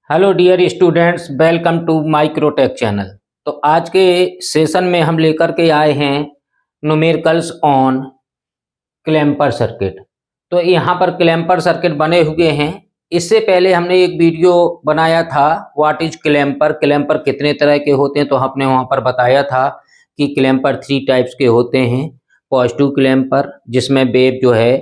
Hello dear students, welcome to microtech channel. तो आज के सेशन में हम लेकर के आए हैं न्यूमेरिकल्स ऑन क्लैम्पर सर्किट। तो यहाँ पर क्लैम्पर सर्किट बने हुए हैं। इससे पहले हमने एक वीडियो बनाया था व्हाट इज क्लैम्पर, क्लैम्पर कितने तरह के होते हैं। तो हमने वहाँ पर बताया था कि क्लैम्पर 3 टाइप्स के होते हैं। पॉजिटिव क्लैम्पर, जिसमें वेव जो है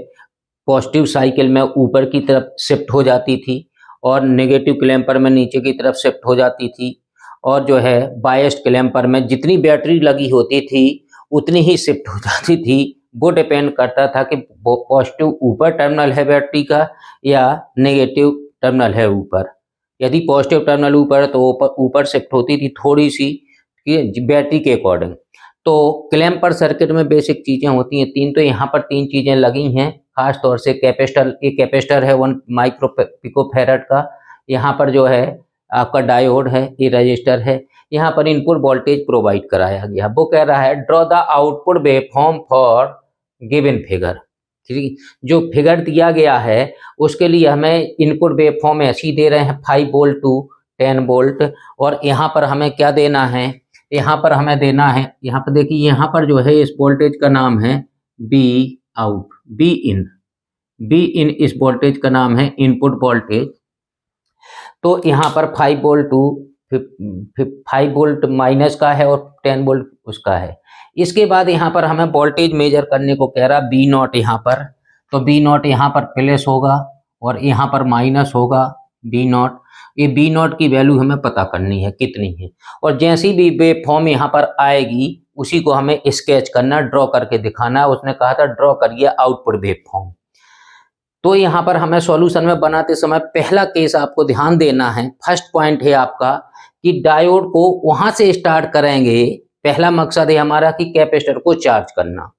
पॉजिटिव साइकिल में ऊपर की तरफ शिफ्ट हो जाती थी और नेगेटिव क्लैम्पर में नीचे की तरफ शिफ्ट हो जाती थी। और जो है बायस्ड क्लैम्पर में जितनी बैटरी लगी होती थी उतनी ही शिफ्ट हो जाती थी। वो डिपेंड करता था कि पॉजिटिव ऊपर टर्मिनल है बैटरी का या नेगेटिव टर्मिनल है ऊपर। यदि पॉजिटिव टर्मिनल ऊपर है तो ऊपर शिफ्ट होती थी थोड़ी सी बैटरी के अकॉर्डिंग। तो क्लैम्पर सर्किट में बेसिक चीज़ें होती हैं 3। तो यहाँ पर 3 चीज़ें लगी हैं खास तौर से। कैपेसिटर, एक कैपेसिटर है 1 माइक्रो पिकोफैरड का। यहाँ पर जो है आपका डायोड है, ये रजिस्टर है। यहाँ पर इनपुट वोल्टेज प्रोवाइड कराया गया। वो कह रहा है draw the output waveform for given figure. ठीक, जो फिगर दिया गया है उसके लिए हमें इनपुट वेवफॉर्म ऐसी दे रहे हैं 5 वोल्ट टू 10 वोल्ट। और यहाँ पर हमें क्या देना है, यहाँ पर हमें देना है, यहाँ पर देखिए, यहाँ पर जो है इस वोल्टेज का नाम है बी आउट, बी इन इस वोल्टेज का नाम है इनपुट वोल्टेज। तो यहाँ पर 5 वोल्ट टू 5 वोल्ट माइनस का है और 10 वोल्ट उसका है। इसके बाद यहाँ पर हमें वोल्टेज मेजर करने को कह रहा बी नॉट यहाँ पर। तो बी नॉट यहाँ पर प्लस होगा और यहाँ पर माइनस होगा बी नॉट। ये बी नॉट की वैल्यू हमें पता करनी है कितनी है। और जैसी भी वेव फॉर्म यहाँ पर आएगी उसी को हमें स्केच करना, ड्रॉ करके दिखाना। उसने कहा था ड्रॉ करिए आउटपुट वेव फॉर्म। तो यहाँ पर हमें सॉल्यूशन में बनाते समय पहला केस आपको ध्यान देना है। फर्स्ट पॉइंट है आपका कि डायोड को वहां से स्टार्ट करेंगे। पहला मकसद है हमारा कि कैपेसिटर को चार्ज करना।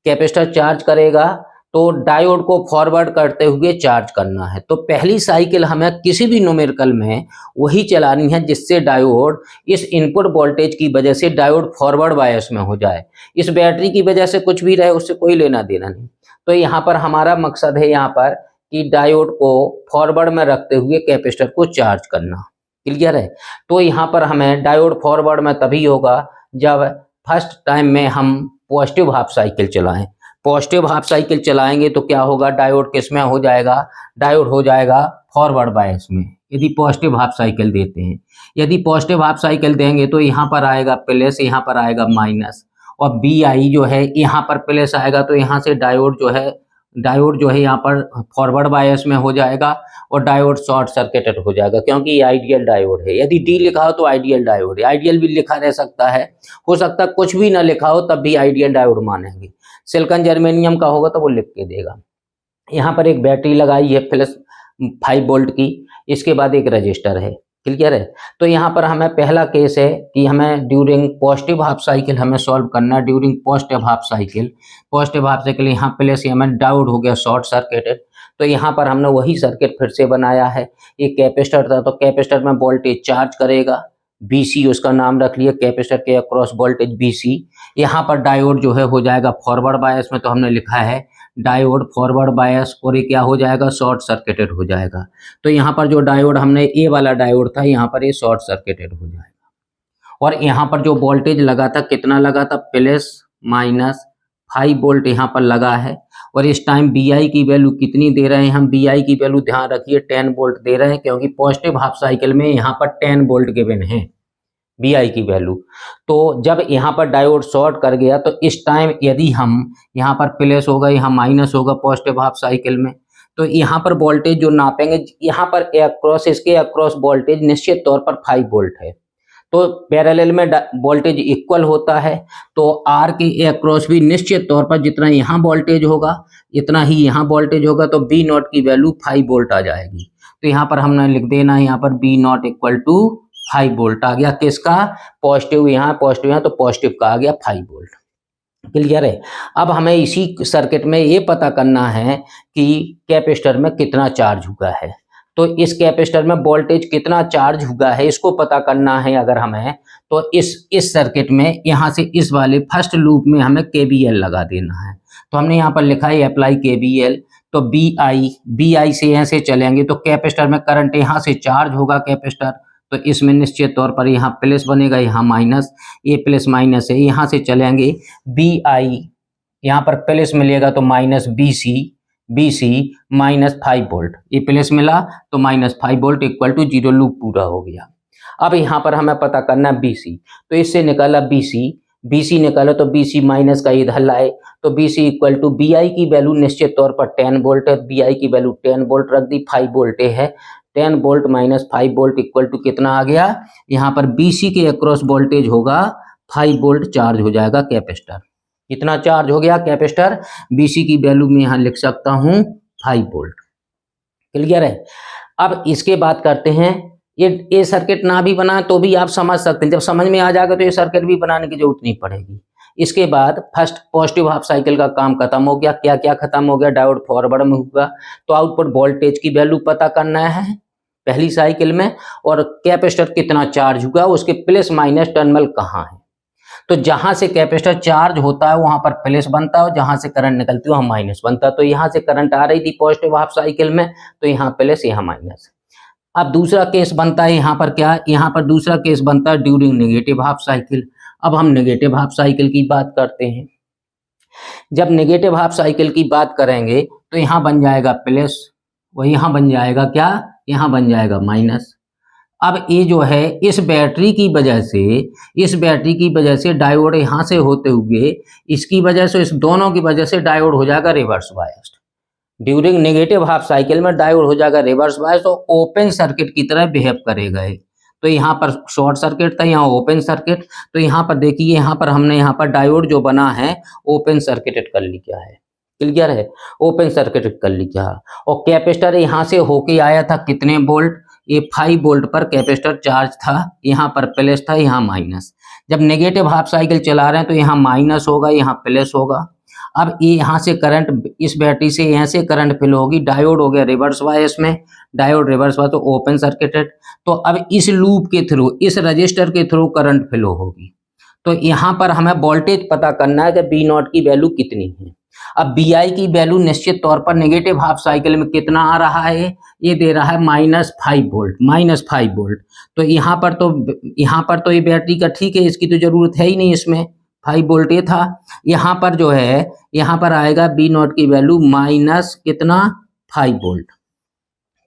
कैपेसिटर चार्ज करेगा तो डायोड को फॉरवर्ड करते हुए चार्ज करना है। तो पहली साइकिल हमें किसी भी न्यूमेरिकल में वही चलानी है जिससे डायोड इस इनपुट वोल्टेज की वजह से डायोड फॉरवर्ड बायस में हो जाए। इस बैटरी की वजह से कुछ भी रहे उससे कोई लेना देना नहीं। तो यहाँ पर हमारा मकसद है यहाँ पर कि डायोड को फॉरवर्ड में रखते हुए कैपेसिटर को चार्ज करना। क्लियर है। तो यहाँ पर हमें डायोड फॉरवर्ड में तभी होगा जब फर्स्ट टाइम में हम पॉजिटिव हाफ साइकिल चलाएं। पॉजिटिव हाफ साइकिल चलाएंगे तो क्या होगा, डायोड किस में हो जाएगा, डायोड हो जाएगा फॉरवर्ड बायस में यदि पॉजिटिव हाफ साइकिल देते हैं। यदि पॉजिटिव हाफ साइकिल देंगे तो यहाँ पर आएगा प्लस, यहाँ पर आएगा माइनस। और बी आई जो है यहाँ पर प्लस आएगा तो यहाँ से डायोड जो है यहाँ पर फॉरवर्ड बायस में हो जाएगा और डायोड शॉर्ट सर्किटेड हो जाएगा क्योंकि ये आइडियल डायोड है। यदि डी लिखा हो तो आइडियल डायोड है। आइडियल भी लिखा रह सकता है, हो सकता है कुछ भी ना लिखा हो तब भी आइडियल डायोड मानेंगे। सिलिकॉन जर्मेनियम का होगा तो वो लिख के देगा। यहाँ पर एक बैटरी लगाई है प्लस 5 वोल्ट की। इसके बाद एक रजिस्टर है। क्लियर है। तो यहाँ पर हमें पहला केस है कि हमें ड्यूरिंग पॉजिटिव हाफ साइकिल हमें सॉल्व करना। ड्यूरिंग पॉजिटिव हाफ साइकिल यहाँ प्लस हमें डायोड हो गया शॉर्ट सर्किटेड। तो यहाँ पर हमने वही सर्किट फिर से बनाया है। ये कैपेसिटर था तो कैपेसिटर में वोल्टेज चार्ज करेगा, BC उसका नाम रख लिया, कैपेसिटर के अक्रॉस वोल्टेज BC। यहाँ पर डायोड जो है हो जाएगा फॉरवर्ड बायस में, तो हमने लिखा है डायोड फॉरवर्ड बायस और ये क्या हो जाएगा, शॉर्ट सर्किटेड हो जाएगा। तो यहाँ पर जो डायोड हमने ए वाला डायोड था यहाँ पर ये शॉर्ट सर्किटेड हो जाएगा। और यहाँ पर जो वोल्टेज लगा था कितना लगा था, प्लस माइनस 5 वोल्ट यहाँ पर लगा है। और इस टाइम BI की वैल्यू कितनी दे रहे हैं हम, BI की वैल्यू ध्यान रखिए 10 वोल्ट दे रहे हैं क्योंकि पॉजिटिव हाफ साइकिल में यहाँ पर 10 वोल्ट गिवन है BI की वैल्यू। तो जब यहाँ पर डायोड शॉर्ट कर गया तो इस टाइम यदि हम यहाँ पर प्लस होगा यहाँ माइनस होगा पॉजिटिव हाफ साइकिल में, तो यहाँ पर वोल्टेज जो नापेंगे यहाँ पर अक्रॉस, इसके अक्रॉस वोल्टेज निश्चित तौर पर 5 वोल्ट है। तो पैरेलल में वोल्टेज इक्वल होता है तो आर के अक्रॉस भी निश्चित तौर पर जितना यहाँ वोल्टेज होगा इतना ही यहाँ वोल्टेज होगा। तो बी नॉट की वैल्यू 5 वोल्ट आ जाएगी। तो यहाँ पर हमने लिख देना है यहाँ पर B not equal to 5 volt आ गया। किसका, पॉजिटिव यहाँ तो पॉजिटिव का आ गया 5 वोल्ट। क्लियर है। अब हमें इसी सर्किट में ये पता करना है कि कैपेसिटर में कितना चार्ज हुआ है। तो इस कैपेसिटर में वोल्टेज कितना चार्ज हुआ है इसको पता करना है अगर हमें, तो इस सर्किट में यहाँ से इस वाले फर्स्ट लूप में हमें KVL लगा देना है। तो हमने यहाँ पर लिखा है अप्लाई KVL। तो बी आई से ऐसे चलेंगे तो कैपेसिटर में करंट यहाँ से चार्ज होगा कैपेसिटर, तो इसमें निश्चित तौर पर यहाँ प्लस बनेगा, यहाँ माइनस, ये प्लस माइनस है, यहाँ से चलेंगे बी आई, यहाँ पर प्लस मिलेगा तो minus B C minus 5 volt, ये प्लस मिला तो माइनस 5 वोल्ट इक्वल टू 0, लूप पूरा हो गया। अब यहाँ पर हमें पता करना है बी सी, तो इससे निकाला बी सी निकालो तो बी सी माइनस का इधर लाए तो B C equal to B I की वैल्यू निश्चित तौर पर 10 वोल्ट है, बी आई की वैल्यू 10 वोल्ट रख दी, 5 वोल्ट है, 10 volt minus 5 volt equal to कितना आ गया, यहाँ पर बी सी के अक्रॉस वोल्टेज होगा 5 वोल्ट, चार्ज हो जाएगा कैपेसिटर। कितना चार्ज हो गया कैपेसिटर, बी सी की वैल्यू में यहाँ लिख सकता हूँ 5 वोल्ट। क्लियर है। अब इसके बात करते हैं, ये सर्किट ना भी बनाए तो भी आप समझ सकते हैं, जब समझ में आ जाएगा तो ये सर्किट भी बनाने की जरूरत नहीं पड़ेगी। इसके बाद फर्स्ट पॉजिटिव हाफ साइकिल का काम खत्म हो गया। क्या क्या खत्म हो गया, डायोड फॉरवर्ड में होगा तो आउटपुट वोल्टेज की वैल्यू पता करना है पहली साइकिल में, और कैपेसिटर कितना चार्ज हुआ, उसके प्लस माइनस टर्मिनल कहाँ है। तो जहां से कैपेसिटर चार्ज होता है वहां पर प्लस बनता है और जहां से करंट निकलती है वहां माइनस बनता है। तो यहां से करंट आ रही थी पॉजिटिव हाफ साइकिल में, तो यहाँ प्लस यहाँ माइनस। अब दूसरा केस बनता है यहाँ पर क्या, यहाँ पर दूसरा केस बनता है ड्यूरिंग नेगेटिव हाफ साइकिल। अब हम नेगेटिव हाफ साइकिल की बात करते हैं। जब नेगेटिव हाफ साइकिल की बात करेंगे तो यहाँ बन जाएगा प्लस, और यहाँ बन जाएगा क्या, यहाँ बन जाएगा माइनस। अब ये जो है इस बैटरी की वजह से डायोड यहाँ से होते हुए इसकी वजह से, इस दोनों की वजह से डायोड हो जाएगा reverse biased. During negative half cycle में डायोड हो जाएगा रिवर्स बायस्ड और ओपन सर्किट की तरह बिहेव करेगा। तो यहाँ पर शॉर्ट सर्किट था, यहाँ ओपन सर्किट, तो यहाँ पर देखिए यहाँ पर हमने यहाँ पर डायोड जो बना है ओपन सर्किटेड कर लिया है। क्लियर है, ओपन सर्किटेड कर लिया। और कैपेसिटर यहाँ से होके आया था कितने वोल्ट, ये 5 वोल्ट पर कैपेसिटर चार्ज था, यहाँ पर प्लस था, यहाँ माइनस। जब नेगेटिव हाफ साइकिल चला रहे हैं तो यहाँ माइनस होगा, यहाँ प्लस होगा। अब ये यहाँ से करंट, इस बैटरी से यहाँ से करंट फ्लो होगी, डायोड हो गया रिवर्स बायस में, डायोड रिवर्स बायस तो ओपन सर्किटेड। तो अब इस लूप के थ्रू, इस रजिस्टर के थ्रू करंट फ्लो होगी। तो यहाँ पर हमें वोल्टेज पता करना है कि बी नॉट की वैल्यू कितनी है। अब बी आई की वैल्यू निश्चित तौर पर नेगेटिव हाफ साइकिल में कितना आ रहा है, ये दे रहा है -5 वोल्ट। तो यहाँ पर तो ये बैटरी का ठीक है, इसकी तो जरूरत है ही नहीं, इसमें 5 वोल्ट ये था। यहाँ पर जो है, यहाँ पर आएगा बी नॉट की वैल्यू माइनस कितना, 5 वोल्ट।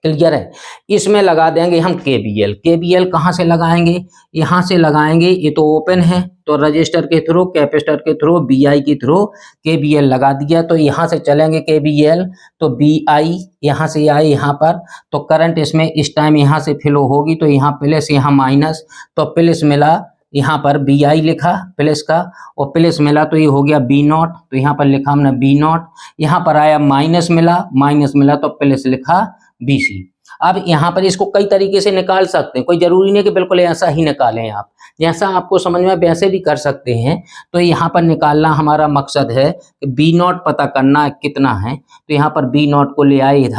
क्लियर है। इसमें लगा देंगे हम केबीएल कहाँ से लगाएंगे, यहाँ से लगाएंगे। ये तो ओपन है तो रजिस्टर के थ्रू, कैपेसिटर के थ्रू, बीआई के थ्रू केबीएल लगा दिया। तो यहाँ से चलेंगे केबीएल, तो बीआई यहाँ से आए यहाँ पर, तो करंट इसमें इस टाइम यहाँ से फ्लो होगी, तो यहाँ प्लस यहाँ माइनस, तो प्लस मिला, यहाँ पर बी आई लिखा प्लस का, और प्लस मिला तो ये हो गया बी नॉट, तो यहाँ पर लिखा हमने बी नॉट। यहाँ पर आया माइनस मिला तो प्लस लिखा बी सी। अब यहाँ पर इसको कई तरीके से निकाल सकते हैं, कोई जरूरी नहीं कि बिल्कुल ऐसा ही निकालें आप, जैसा आपको समझ में वैसे भी कर सकते हैं। तो यहाँ पर निकालना हमारा मकसद है कि बी नॉट पता करना कितना है। तो यहाँ पर बी नॉट को ले आए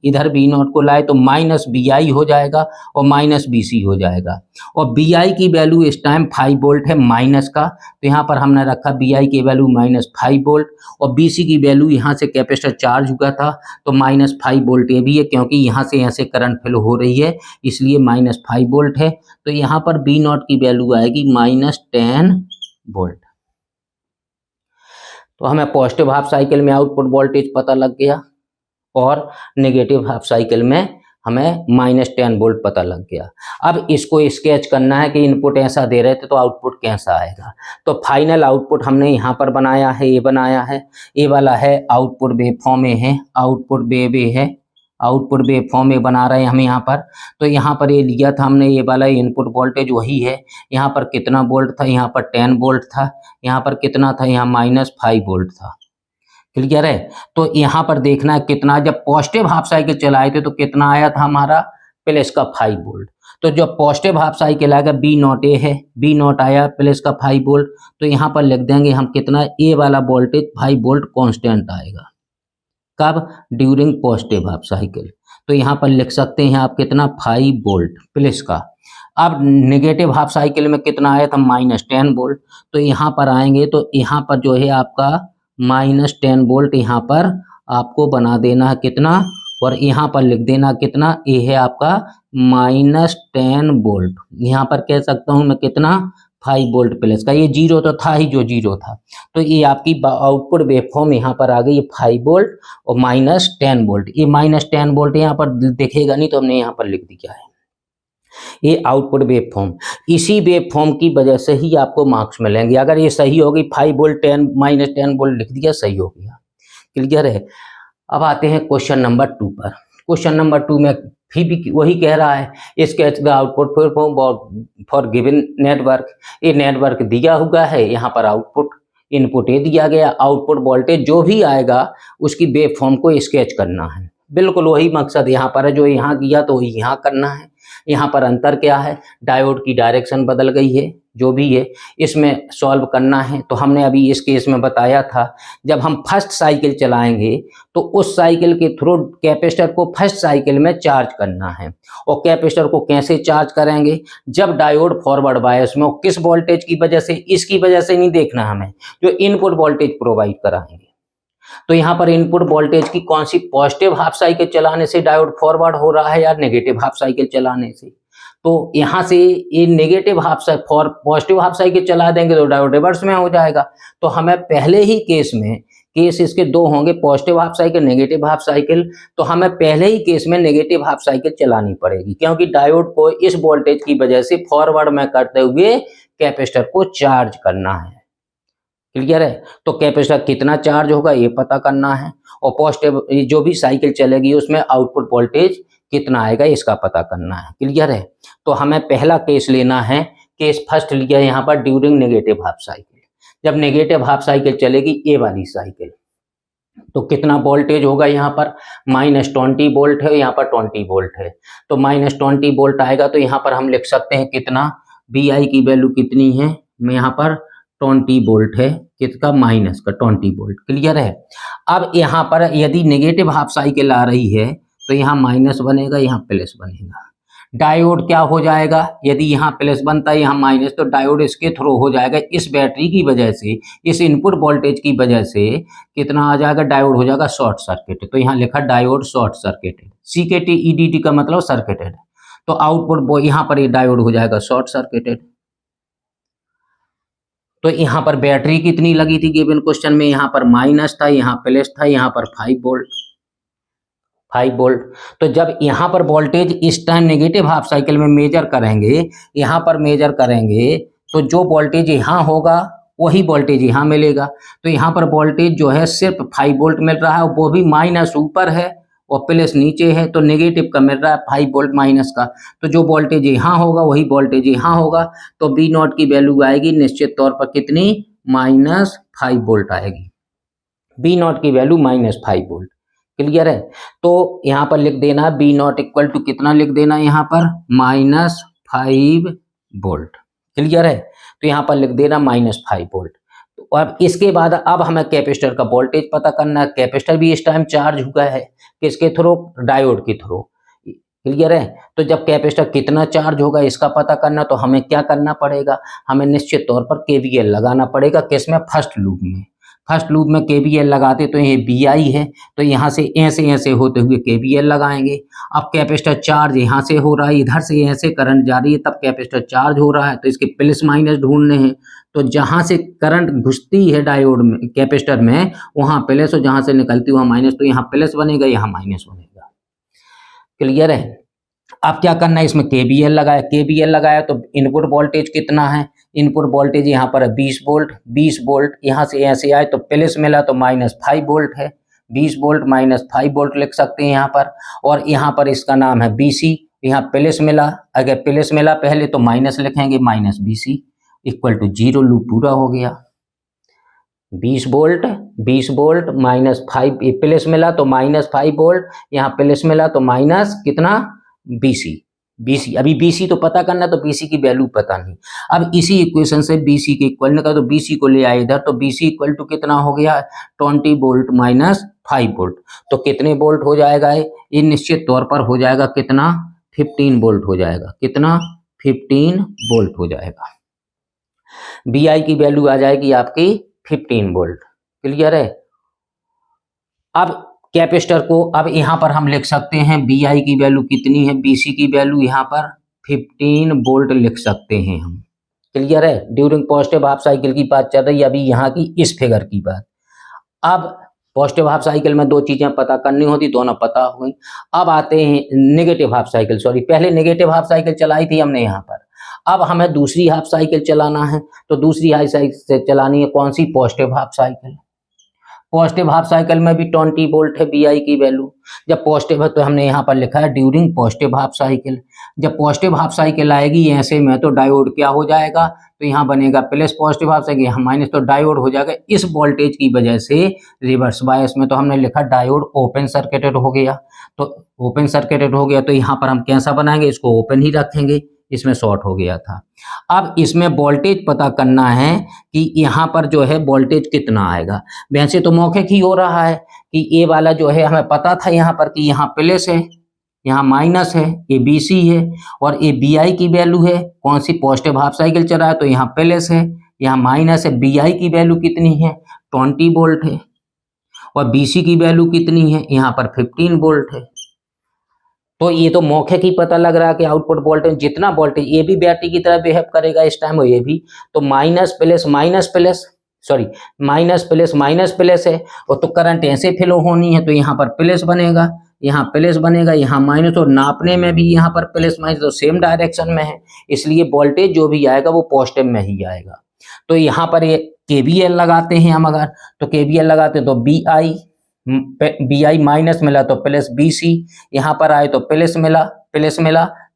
इधर बी नॉट को लाए तो माइनस बी आई हो जाएगा और माइनस बी सी हो जाएगा। और बी आई की वैल्यू इस टाइम 5 वोल्ट है माइनस का, तो यहाँ पर हमने रखा बी आई की वैल्यू -5 वोल्ट, और बी सी की वैल्यू यहाँ से कैपेसिटर चार्ज हुआ था तो -5 वोल्ट ये भी है, क्योंकि यहाँ से करंट फ्लो हो रही है इसलिए -5 वोल्ट है। तो यहाँ पर बी नॉट की वैल्यू आएगी -10 वोल्ट। तो हमें पॉजिटिव हाफ साइकिल में आउटपुट वोल्टेज पता लग गया और नेगेटिव हाफ साइकिल में हमें -10 वोल्ट पता लग गया। अब इसको स्केच करना है कि इनपुट ऐसा दे रहे थे तो आउटपुट कैसा आएगा। तो फाइनल आउटपुट हमने यहाँ पर बनाया है, ये बनाया है, ये वाला है आउटपुट वेवफॉर्म में है, आउटपुट वेवफॉर्म में बना रहे हैं हम यहाँ पर। तो यहाँ पर ये लिया था हमने, ये वाला इनपुट वोल्टेज वही है। यहाँ पर कितना वोल्ट था, यहाँ पर 10 वोल्ट था, यहाँ पर कितना था, यहाँ -5 वोल्ट था। क्लियर है। तो यहाँ पर देखना है कितना, जब पॉजिटिव हाफ साइकिल चलाए थे तो कितना आया था हमारा, प्लस का 5 वोल्ट। तो जब पॉजिटिव हाफ साइकिल आएगा बी नॉट ए है, बी नॉट आया प्लस का 5 वोल्ट, तो यहाँ पर लिख देंगे हम कितना, ए वाला वोल्टेज 5 वोल्ट कांस्टेंट आएगा। कब, ड्यूरिंग पॉजिटिव हाफ साइकिल। तो यहाँ पर लिख सकते हैं आप कितना, 5 वोल्ट प्लस का। अब नेगेटिव हाफ साइकिल में कितना आया था, -10 वोल्ट। तो यहाँ पर आएंगे तो यहाँ पर जो है आपका -10 वोल्ट यहाँ पर आपको बना देना है कितना, और यहाँ पर लिख देना कितना, ये है आपका -10 वोल्ट। यहाँ पर कह सकता हूँ मैं कितना, 5 वोल्ट प्लस का, ये जीरो तो था ही, जो जीरो था, तो ये आपकी आउटपुट वेवफॉर्म यहाँ पर आ गई 5 वोल्ट और -10 वोल्ट। ये -10 वोल्ट यहाँ पर दिखेगा नहीं तो हमने यहाँ पर लिख दिया है, ये आउटपुट वेवफॉर्म। इसी वेवफॉर्म की वजह से ही आपको मार्क्स मिलेंगे। अगर ये सही होगी 5 वोल्ट 10 वोल्ट लिख दिया, सही हो गया, क्लियर है। अब आते हैं क्वेश्चन नंबर 2 पर। क्वेश्चन नंबर 2 में फिर भी वही कह रहा है, sketch the output for given network. ये नेटवर्क दिया हुआ है, यहाँ पर आउटपुट इनपुट ये दिया गया, आउटपुट वोल्टेज जो भी आएगा उसकी वेवफॉर्म को स्केच करना है। बिल्कुल वही मकसद यहाँ पर है, जो यहाँ किया तो वही यहाँ करना है। यहाँ पर अंतर क्या है, डायोड की डायरेक्शन बदल गई है, जो भी है इसमें सॉल्व करना है। तो हमने अभी इस केस में बताया था, जब हम फर्स्ट साइकिल चलाएंगे तो उस साइकिल के थ्रू कैपेसिटर को फर्स्ट साइकिल में चार्ज करना है। और कैपेसिटर को कैसे चार्ज करेंगे, जब डायोड फॉरवर्ड बायस में, किस वोल्टेज की वजह से, इसकी वजह से नहीं देखना हमें, जो इनपुट वोल्टेज प्रोवाइड कराएंगे। तो यहाँ पर इनपुट वोल्टेज की कौन सी, पॉजिटिव हाफ साइकिल चलाने से डायोड फॉरवर्ड हो रहा है या नेगेटिव हाफ साइकिल चलाने से। तो यहाँ से ये negative half cycle, for positive half cycle चला देंगे तो डायोड रिवर्स में हो जाएगा। तो हमें पहले ही केस में, केस इसके दो होंगे, positive half cycle, negative half cycle, तो हमें पहले ही केस में नेगेटिव हाफ साइकिल चलानी पड़ेगी, क्योंकि डायोड को इस वोल्टेज की वजह से फॉरवर्ड में करते हुए कैपेसिटर को चार्ज करना है, क्लियर है। तो कैपेसिटर कितना चार्ज होगा ये पता करना है, और पॉजिटिव जो भी साइकिल चलेगी उसमें आउटपुट वोल्टेज कितना आएगा इसका पता करना है, क्लियर है। तो हमें पहला केस लेना है, केस फर्स्ट लिया यहाँ पर ड्यूरिंग नेगेटिव हाफ साइकिल। जब नेगेटिव हाफ साइकिल चलेगी ये वाली साइकिल, तो कितना वोल्टेज होगा, यहाँ पर -20 वोल्ट है, यहाँ पर 20 वोल्ट है, तो -20 वोल्ट आएगा। तो यहाँ पर हम लिख सकते हैं कितना, VI की वैल्यू कितनी है, यहाँ पर 20 वोल्ट है, किसका, माइनस का 20 वोल्ट, क्लियर है। अब यहाँ पर यदि नेगेटिव हाफ साइकिल आ रही है तो यहाँ माइनस बनेगा, यहाँ प्लस बनेगा। डायोड क्या हो जाएगा, यदि यहाँ प्लस बनता है यहाँ माइनस, तो डायोड इसके थ्रू हो जाएगा, इस बैटरी की वजह से, इस इनपुट वोल्टेज की वजह से कितना आ जाएगा, डायोड हो जाएगा शॉर्ट सर्किट। तो यहाँ लिखा diode short circuited, CKT EDT का मतलब सर्किटेड, तो आउटपुट यहाँ पर ये डायोड हो जाएगा शॉर्ट सर्किटेड। तो यहाँ पर बैटरी कितनी लगी थी गिवन क्वेश्चन में, यहाँ पर माइनस था, यहाँ प्लस था, यहाँ पर 5 वोल्ट। तो जब यहाँ पर वोल्टेज इस टाइम नेगेटिव हाफ साइकिल में मेजर करेंगे, यहाँ पर मेजर करेंगे, तो जो वोल्टेज यहाँ होगा वही वोल्टेज यहाँ मिलेगा। तो यहाँ पर वोल्टेज जो है सिर्फ 5 वोल्ट मिल रहा है, वो भी माइनस ऊपर है और प्लस नीचे है, तो नेगेटिव का मिल रहा है 5 वोल्ट माइनस का। तो जो वोल्टेज यहाँ होगा वही वोल्टेज यहाँ होगा, तो बी नॉट की वैल्यू आएगी निश्चित तौर पर कितनी, -5 वोल्ट आएगी। बी नॉट की वैल्यू -5 वोल्ट, क्लियर है। तो यहाँ पर लिख देना बी नॉट इक्वल टू कितना, लिख देना यहाँ पर -5 वोल्ट, क्लियर है। तो यहाँ पर लिख देना -5 वोल्ट। तो अब इसके बाद अब हमें कैपेसिटर का वोल्टेज पता करना है। कैपेसिटर भी इस टाइम चार्ज हुआ है, किसके थ्रू, डायोड के थ्रू, क्लियर है। तो जब कैपेसिटर कितना चार्ज होगा इसका पता करना, तो हमें क्या करना पड़ेगा, हमें निश्चित तौर पर KVL लगाना पड़ेगा, किसमें, फर्स्ट लूप में। फर्स्ट लूप में KVL लगाते तो ये VI है, तो यहाँ से ऐसे होते हुए KVL लगाएंगे। अब कैपेसिटर चार्ज यहाँ से हो रहा है, इधर से ऐसे करंट जा रही है, तब कैपेसिटर चार्ज हो रहा है, तो इसके प्लस माइनस ढूंढने हैं। तो जहाँ से करंट घुसती है डायोड में, कैपेसिटर में, वहाँ प्लस, और जहाँ से निकलती है वहाँ माइनस, तो यहाँ प्लस बनेगा, यहाँ माइनस बनेगा, क्लियर है। अब क्या करना है, इसमें KVL लगाया तो इनपुट वोल्टेज कितना है, इनपुट वोल्टेज यहाँ पर है 20 वोल्ट, यहाँ से ऐसे आए तो प्लस मिला तो -5 वोल्ट है, 20 वोल्ट -5 वोल्ट लिख सकते हैं यहाँ पर। और यहाँ पर इसका नाम है BC, यहाँ प्लस मिला, अगर प्लस मिला पहले तो माइनस लिखेंगे, -BC इक्वल टू 0, लूप पूरा हो गया। 20 वोल्ट -5, प्लस मिला तो -5 वोल्ट, यहाँ प्लस मिला तो माइनस कितना, BC। अभी BC तो पता करना, तो BC की वैल्यू पता नहीं। अब इसी इक्वेशन से BC के इक्वल निकाल, तो BC को ले आए इधर, तो BC इक्वल टू कितना हो गया, 20 वोल्ट -5 वोल्ट। तो कितने वोल्ट हो जाएगा ये निश्चित तौर पर हो जाएगा कितना, 15 वोल्ट हो जाएगा, कितना, 15 वोल्ट हो जाएगा। VI की वैल्यू आ जाएगी आपकी 15 वोल्ट, क्लियर है। अब कैपेसिटर को अब यहाँ पर हम लिख सकते हैं बी आई की वैल्यू कितनी है, बी सी की वैल्यू यहाँ पर 15 वोल्ट लिख सकते हैं हम। क्लियर है? ड्यूरिंग पॉजिटिव हाफ साइकिल की बात चल रही है अभी यहाँ की इस फिगर की बात। अब पॉजिटिव हाफ साइकिल में दो चीजें पता करनी होती, दोनों पता हो गई। अब आते हैं नेगेटिव हाफ साइकिल, सॉरी पहले नेगेटिव हाफ साइकिल चलाई थी हमने यहाँ पर, अब हमें दूसरी हाफ साइकिल चलाना है। तो दूसरी हाफ साइकिल चलानी है कौन सी, positive half cycle. Positive half cycle में भी 20 वोल्ट है बी आई की वैल्यू। जब पॉजिटिव है तो हमने यहाँ पर लिखा है ड्यूरिंग पॉजिटिव हाफ साइकिल। जब पॉजिटिव हाफ साइकिल आएगी ऐसे में तो डायोड क्या हो जाएगा, तो यहाँ बनेगा प्लस पॉजिटिव हाफ साइकिल, यहाँ माइनस, तो डायोड हो जाएगा इस वोल्टेज की वजह से रिवर्स बायस में। तो हमने लिखा डायोड ओपन सर्किटेड हो गया। तो ओपन सर्किटेड हो गया तो यहाँ पर हम कैसा बनाएंगे, इसको ओपन ही रखेंगे, इसमें शॉर्ट हो गया था। अब इसमें वोल्टेज पता करना है कि यहाँ पर जो है वोल्टेज कितना आएगा। वैसे तो मौखिक ही हो रहा है कि ये वाला जो है हमें पता था यहाँ पर कि यहाँ प्लस है, यहाँ माइनस है, ये बी सी है और ये बी आई की वैल्यू है कौन सी, पॉजिटिव हाफ साइकिल चल रहा है तो यहाँ प्लस है, यहाँ माइनस है। बी आई की वैल्यू कितनी है, 20 वोल्ट है और बी सी की वैल्यू कितनी है, यहाँ पर 15 वोल्ट है। तो ये तो मौखिक ही पता लग रहा है कि आउटपुट वोल्टेज जितना वोल्टेज, ये भी बैटरी की तरह बिहेव करेगा इस टाइम, ये भी तो minus plus minus plus, sorry minus plus minus plus है और तो करंट ऐसे फ्लो होनी है तो यहाँ पर प्लस बनेगा, यहाँ प्लस बनेगा, यहाँ माइनस, और नापने में भी यहाँ पर प्लस माइनस तो सेम डायरेक्शन में है, इसलिए वोल्टेज जो भी आएगा वो पॉजिटिव में ही आएगा। तो यहाँ पर ये केवीएल लगाते हैं हम, अगर तो केवीएल लगाते हैं तो बी आई माइनस मिला तो प्लस बी सी, यहाँ पर आए तो प्लस मिला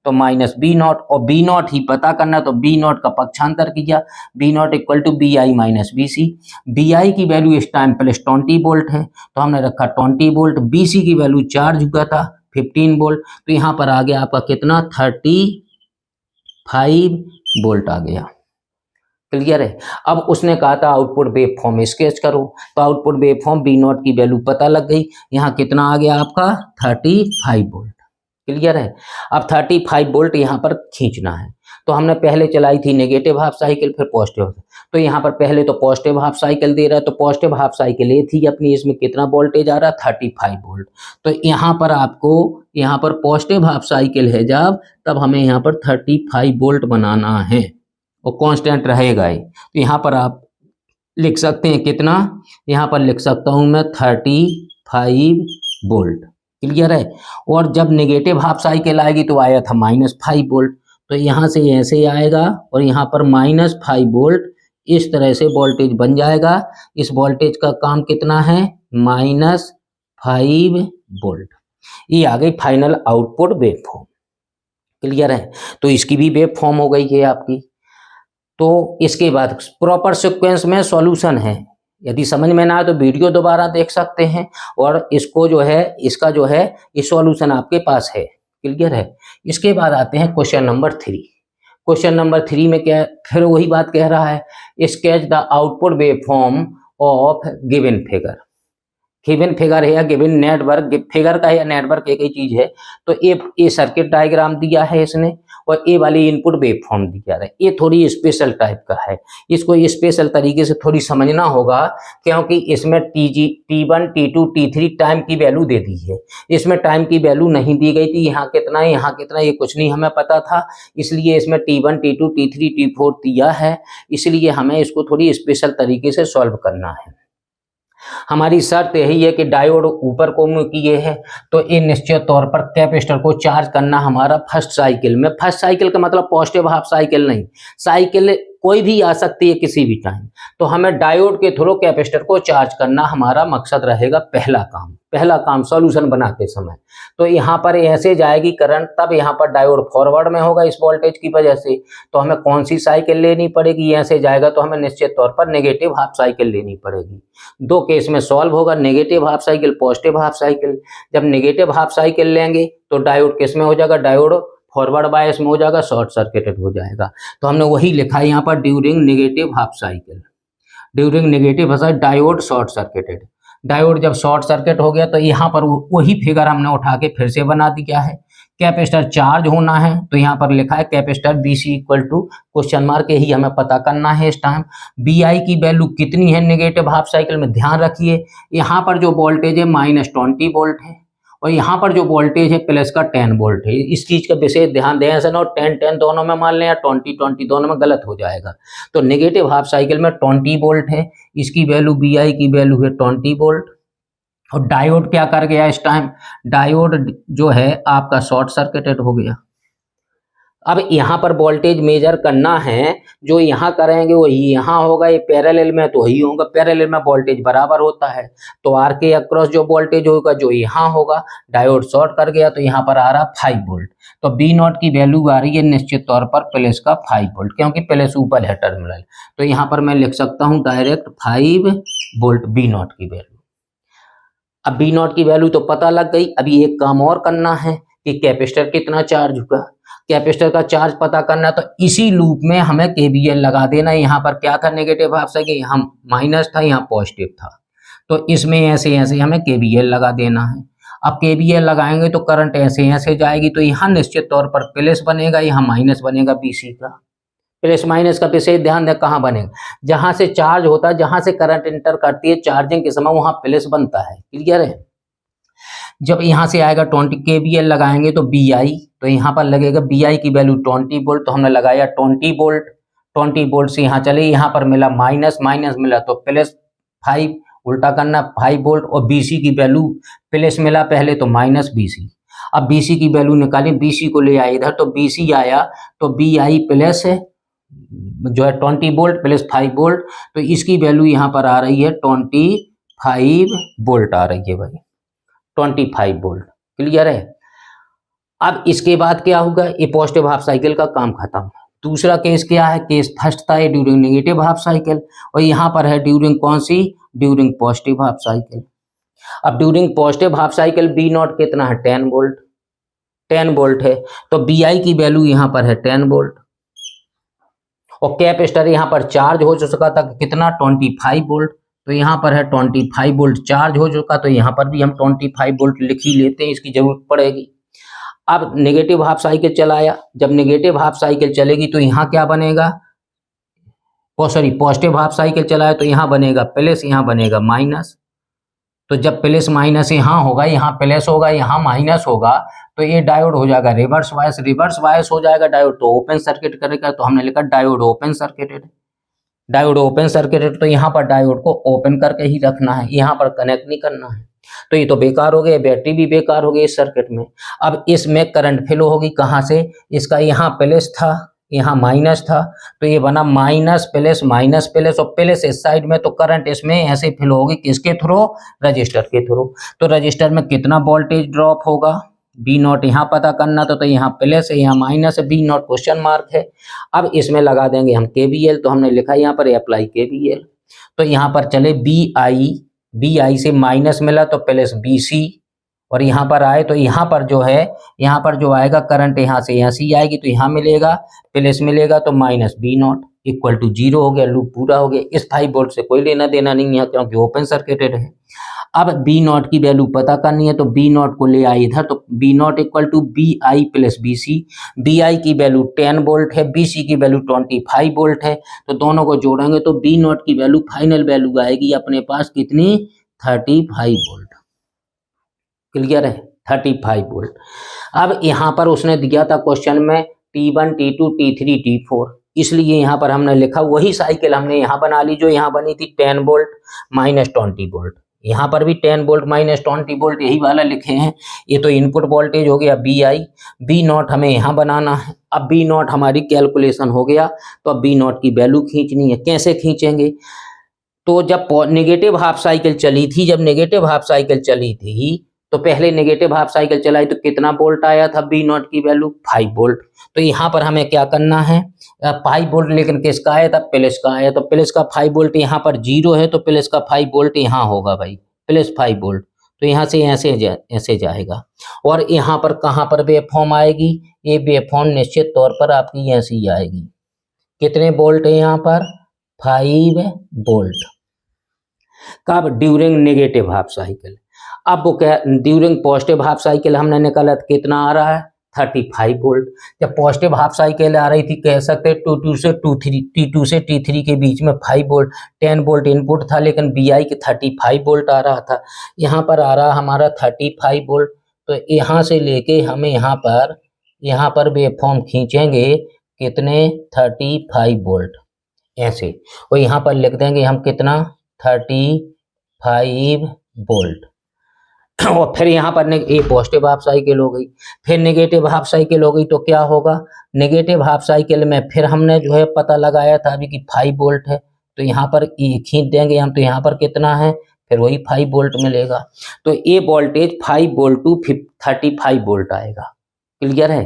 तो माइनस बी नॉट, और बी नॉट ही पता करना तो बी नॉट का पक्षांतर किया, B not equal to B I minus B C. B I की वैल्यू इस टाइम प्लस 20 वोल्ट है तो हमने रखा 20 वोल्ट, बी सी की वैल्यू चार्ज हुआ था 15 वोल्ट, तो यहाँ पर आ गया आपका कितना, 35 वोल्ट आ गया। क्लियर है? अब उसने कहा था आउटपुट वेव फॉर्म स्केच करो, तो output wave form B naught की वैल्यू पता लग गई, यहाँ कितना आ गया आपका 35 वोल्ट। क्लियर है? अब 35 वोल्ट यहाँ पर खींचना है, तो हमने पहले चलाई थी नेगेटिव हाफ साइकिल फिर पॉजिटिव, तो यहाँ पर पहले तो पॉजिटिव हाफ साइकिल दे रहा है, तो पॉजिटिव हाफ साइकिल ये थी अपनी, इसमें कितना वोल्टेज आ रहा है 35 वोल्ट। तो यहाँ पर आपको, यहाँ पर पॉजिटिव हाफ साइकिल है जब, तब हमें यहाँ पर 35 वोल्ट बनाना है और कांस्टेंट रहेगा ही। तो यहाँ पर आप लिख सकते हैं कितना, यहाँ पर लिख सकता हूँ मैं 35 वोल्ट। क्लियर है? और जब नेगेटिव हाफ साइकिल आएगी तो आया था -5 वोल्ट, तो यहाँ से ऐसे आएगा और यहाँ पर -5 वोल्ट, इस तरह से वोल्टेज बन जाएगा। इस वोल्टेज का काम कितना है, -5 वोल्ट। ये आ गई final output wave form. Clear है? तो इसकी भी वेव फॉर्म हो गई है आपकी। तो इसके बाद प्रॉपर सीक्वेंस में सॉल्यूशन है, यदि समझ में ना आए तो वीडियो दोबारा देख सकते हैं, और इसको जो है, इसका जो है ये सॉल्यूशन आपके पास है। क्लियर है? इसके बाद आते हैं क्वेश्चन नंबर 3। क्वेश्चन नंबर 3 में क्या, फिर वही बात कह रहा है, sketch the output wave form of given figure. Given figure है या गिवन नेटवर्क, फिगर का या नेटवर्क एक ही चीज है। तो ये सर्किट डायग्राम दिया है इसने, और ये वाली इनपुट वेव फॉर्म दिया है। ये थोड़ी स्पेशल टाइप का है, इसको स्पेशल तरीके से थोड़ी समझना होगा, क्योंकि इसमें T1 T2 T3 टाइम की वैल्यू दे दी है, इसमें टाइम की वैल्यू नहीं दी गई थी। यहाँ कितना है, यहाँ कितना, ये कुछ नहीं हमें पता था, इसलिए इसमें T1 T2 T3 T4 दिया है, इसलिए हमें इसको थोड़ी स्पेशल तरीके से सॉल्व करना है। हमारी शर्त यही है कि डायोड ऊपर को मुंह किए है, तो ये निश्चित तौर पर कैपेसिटर को चार्ज करना हमारा फर्स्ट साइकिल में। फर्स्ट साइकिल का मतलब पॉजिटिव हाफ साइकिल नहीं, साइकिल कोई भी आ सकती है किसी भी टाइम, तो हमें डायोड के थ्रू कैपेसिटर को चार्ज करना हमारा मकसद रहेगा। पहला काम सॉल्यूशन बनाते समय। तो यहाँ पर ऐसे जाएगी करंट, तब यहाँ पर डायोड फॉरवर्ड में होगा इस वोल्टेज की वजह से, तो हमें कौन सी साइकिल लेनी पड़ेगी, ऐसे जाएगा तो हमें निश्चित तौर पर नेगेटिव हाफ साइकिल लेनी पड़ेगी। दो केस में सॉल्व होगा, negative half cycle, positive half cycle. जब नेगेटिव हाफ साइकिल लेंगे तो डायोड किस में हो जाएगा, डायोड फॉरवर्ड बायस में हो जाएगा, शॉर्ट सर्किटेड हो जाएगा। तो हमने वही लिखा है यहाँ पर during negative half cycle, during negative half cycle diode short circuited. Diode जब शॉर्ट सर्किट हो गया तो यहाँ पर वही फिगर हमने उठा के फिर से बना दिया है। कैपेसिटर चार्ज होना है, तो यहाँ पर लिखा है capacitor BC equal to question mark, यही हमें पता करना है इस टाइम। BI की वैल्यू कितनी है नेगेटिव हाफ साइकिल में, ध्यान रखिए यहाँ पर जो वोल्टेज है -20 वोल्ट है और यहाँ पर जो वोल्टेज है प्लस का 10 वोल्ट है। इस चीज का विशेष ध्यान दें, ऐसा ना हो 10 दोनों में मान लें या 20 दोनों में, गलत हो जाएगा। तो नेगेटिव हाफ साइकिल में 20 वोल्ट है, इसकी वैल्यू BI की वैल्यू है 20 वोल्ट। और डायोड क्या कर गया इस टाइम, डायोड जो है आपका शॉर्ट सर्किटेड हो गया। अब यहाँ पर वोल्टेज मेजर करना है, जो यहाँ करेंगे वो यहाँ होगा, ये पैरेलल में तो ही होगा, पैरेलल में वोल्टेज बराबर होता है, तो आर के अक्रॉस जो वोल्टेज होगा जो यहाँ होगा, डायोड शॉर्ट कर गया तो यहाँ पर आ रहा 5 वोल्ट। तो बी नॉट की वैल्यू आ रही है निश्चित तौर पर प्लस का 5 वोल्ट, क्योंकि प्लस ऊपर है टर्मिनल, तो यहाँ पर मैं लिख सकता हूँ डायरेक्ट 5 वोल्ट बी नॉट की वैल्यू। अब बी नॉट की वैल्यू तो पता लग गई, अभी एक काम और करना है कि कैपेसिटर कितना चार्ज हुआ, कैपेसिटर का चार्ज पता करना है। तो इसी लूप में हमें KVL लगा देना है। यहाँ पर क्या था नेगेटिव हाफ साइकिल, यहाँ माइनस था, यहाँ पॉजिटिव था, तो इसमें ऐसे ऐसे हमें KVL लगा देना है। अब KVL लगाएंगे तो करंट ऐसे ऐसे जाएगी, तो यहाँ निश्चित तौर पर प्लस बनेगा, यहाँ माइनस बनेगा BC का। प्लस माइनस का विशेष ध्यान दें, कहाँ बनेगा, जहां से चार्ज होता है, जहां से करंट इंटर करती है चार्जिंग के समय, वहां प्लस बनता है। क्लियर है। जब यहाँ से आएगा 20 KVL लगाएंगे तो BI, तो यहाँ पर लगेगा BI की वैल्यू 20 वोल्ट, तो हमने लगाया 20 वोल्ट। 20 वोल्ट से यहाँ चले, यहाँ पर मिला माइनस, माइनस मिला तो प्लस 5, उल्टा करना 5 वोल्ट। और BC की वैल्यू प्लस मिला पहले तो माइनस BC। अब BC की वैल्यू निकालें, BC को ले आए इधर, तो BC आया तो BI प्लस है जो है 20 वोल्ट प्लस 5 वोल्ट, तो इसकी वैल्यू यहाँ पर आ रही है 25 वोल्ट आ रही है भाई, 25 वोल्ट। क्लियर है। अब इसके बाद क्या होगा, ये पॉजिटिव हाफ साइकिल का काम खत्म। दूसरा केस क्या है, केस फर्स्ट था ये ड्यूरिंग नेगेटिव हाफ साइकिल, और यहाँ पर है ड्यूरिंग कौन सी, ड्यूरिंग पॉजिटिव हाफ साइकिल। अब during positive half cycle B naught कितना है, 10 वोल्ट, 10 वोल्ट है, तो BI की वैल्यू यहाँ पर है 10 वोल्ट। और कैपेसिटर यहाँ पर चार्ज हो चुका था कितना, 25 वोल्ट, तो यहाँ पर है 25 वोल्ट चार्ज हो चुका, तो यहाँ पर भी हम 25 वोल्ट लिख ही लेते हैं, इसकी जरूरत पड़ेगी। अब नेगेटिव हाफ साइकिल चलाया, जब नेगेटिव हाफ साइकिल चलेगी तो यहाँ क्या बनेगा, पॉजिटिव हाफ साइकिल चलाया तो यहाँ बनेगा प्लस, यहाँ बनेगा माइनस। तो जब प्लस माइनस यहाँ होगा, यहाँ प्लस होगा, यहाँ माइनस होगा, तो ये डायोड हो जाएगा रिवर्स वाइस, रिवर्स वाइस हो जाएगा डायोड, तो ओपन सर्किट करेगा, तो हमने लिखा diode open circuited, diode open circuited, तो यहाँ पर डायोड को ओपन करके ही रखना है, यहाँ पर कनेक्ट नहीं करना है। तो ये तो बेकार हो गया, बैटरी भी बेकार हो गई इस सर्किट में। अब इसमें करंट फ्लो होगी कहाँ से, इसका यहाँ प्लस था, यहाँ माइनस था, तो ये बना माइनस प्लस, और प्लस इस साइड में, तो करंट इसमें ऐसे फ्लो होगी किसके थ्रू, रजिस्टर के थ्रू। तो रजिस्टर में कितना वोल्टेज ड्रॉप होगा, बी नॉट यहाँ पता करना, तो यहाँ प्लस है, यहाँ माइनस है, बी नॉट क्वेश्चन मार्क है। अब इसमें लगा देंगे हम KVL, तो हमने लिखा यहाँ पर अप्लाई KVL, तो यहाँ पर चले BI से माइनस मिला तो प्लस BC, और यहाँ पर आए तो यहाँ पर जो है, यहाँ पर जो आएगा करंट यहाँ से यहाँ से आएगी, तो यहाँ मिलेगा प्लस मिलेगा, तो minus B not equal to 0 हो गया, लूप पूरा हो गया। इस 5 वोल्ट से कोई लेना देना नहीं है क्योंकि ओपन सर्किटेड है। अब बी नॉट की वैल्यू पता करनी है, तो बी नॉट को ले आई इधर, तो B not equal to BI प्लस BC। BI की वैल्यू 10 वोल्ट है, BC की वैल्यू 25 वोल्ट है, तो दोनों को जोड़ेंगे तो बी नॉट की वैल्यू फाइनल वैल्यू आएगी अपने पास कितनी, 35 वोल्ट। क्लियर है, 35 वोल्ट। अब यहाँ पर उसने दिया था क्वेश्चन में T1 T2 T3 T4, इसलिए यहाँ पर हमने लिखा वही साइकिल हमने यहाँ बना ली जो यहाँ बनी थी 10 वोल्ट -20 वोल्ट। यहाँ पर भी 10 वोल्ट -20 वोल्ट यही वाला लिखे हैं। ये तो इनपुट वोल्टेज हो गया BI, बी नॉट हमें यहाँ बनाना है। अब बी नॉट हमारी कैलकुलेशन हो गया, तो अब बी नॉट की वैल्यू खींचनी है। कैसे खींचेंगे, तो जब नेगेटिव हाफ साइकिल चली थी, तो पहले नेगेटिव हाफ साइकिल चलाई तो कितना वोल्ट आया था, बी नॉट की वैल्यू 5 वोल्ट। तो यहाँ पर हमें क्या करना है, 5 वोल्ट, लेकिन किसका आया था, प्लस का आया, तो प्लस का 5 वोल्ट यहाँ पर 0 है, तो प्लस का 5 वोल्ट यहाँ होगा भाई, प्लस 5 वोल्ट, तो यहाँ से ऐसे जाएगा। और यहाँ पर कहाँ पर वेवफॉर्म आएगी, ये वेवफॉर्म निश्चित तौर पर आपकी ऐसी ही आएगी। कितने वोल्ट है यहाँ पर, 5 वोल्ट। कब, ड्यूरिंग नेगेटिव हाफ साइकिल। अब वो क्या, ड्यूरिंग पॉजिटिव हाफ साइकिल हमने निकाला कितना आ रहा है, 35 वोल्ट। जब पॉजिटिव हाफ साइकिल आ रही थी कह सकते हैं T2 से T2 से T3 के बीच में 5 वोल्ट 10 वोल्ट इनपुट था, लेकिन BI के 35 वोल्ट आ रहा था। यहाँ पर आ रहा हमारा 35 वोल्ट। तो यहाँ से लेके हमें यहाँ पर वेवफॉर्म खींचेंगे कितने 35 वोल्ट ऐसे, और यहाँ पर लिख देंगे हम कितना 35 वोल्ट। और फिर यहाँ पर ये पॉजिटिव हाफ साइकिल हो गई, फिर नेगेटिव हाफ साइकिल हो गई। तो क्या होगा, नेगेटिव हाफ साइकिल में फिर हमने जो है पता लगाया था अभी कि 5 वोल्ट है, तो यहाँ पर खींच देंगे हम, तो यहाँ पर कितना है, फिर वही 5 वोल्ट मिलेगा। तो ये वोल्टेज 5 वोल्ट टू 35 वोल्ट आएगा। क्लियर है।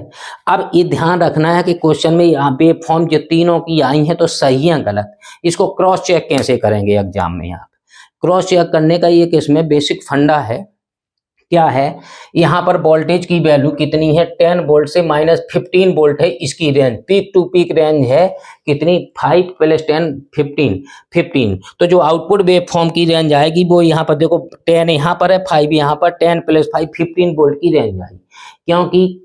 अब ये ध्यान रखना है कि क्वेश्चन में यहाँ वेवफॉर्म जो तीनों की आई है तो सही है गलत, इसको क्रॉस चेक कैसे करेंगे एग्जाम में। आप क्रॉस चेक करने का ये इसमें बेसिक फंडा है, क्या है, यहाँ पर वोल्टेज की वैल्यू कितनी है 10 वोल्ट से -15 वोल्ट है, इसकी range peak to peak range है कितनी 5 + 10 15। तो जो आउटपुट वेवफॉर्म की रेंज आएगी वो यहाँ पर देखो 10 यहाँ पर है, 5 यहाँ पर, 10 + 5 15 वोल्ट की रेंज आएगी। क्योंकि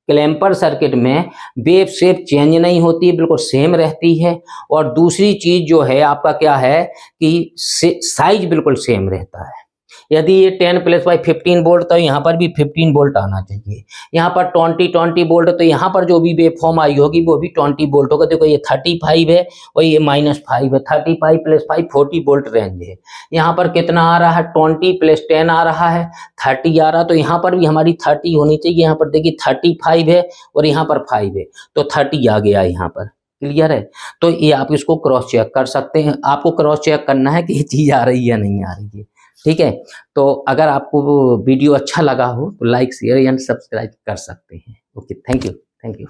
क्लैंपर सर्किट में वेव शेप चेंज नहीं होती, बिल्कुल सेम रहती है। और दूसरी चीज जो है आपका क्या है कि साइज बिल्कुल सेम रहता है। यदि ये 10 + 5 15 वोल्ट, तो यहाँ पर भी 15 वोल्ट आना चाहिए। यहाँ पर 20 वोल्ट, तो यहाँ पर जो भी वेव फॉर्म आई होगी वो भी 20 वोल्ट होगा। देखो ये 35 है और ये -5 है, 35 + 5 40 वोल्ट रेंज है। यहाँ पर कितना आ रहा है 20 + 10 आ रहा है 30 आ रहा, तो यहाँ पर भी हमारी 30 होनी चाहिए। यहाँ पर देखिए 35 है और यहाँ पर 5 है, तो 30 आ गया यहाँ पर। क्लियर है। तो ये आप इसको क्रॉस चेक कर सकते हैं। आपको क्रॉस चेक करना है कि ये चीज आ रही है या नहीं आ रही है। ठीक है। तो अगर आपको वीडियो अच्छा लगा हो तो लाइक शेयर एंड सब्सक्राइब कर सकते हैं। Okay, thank you.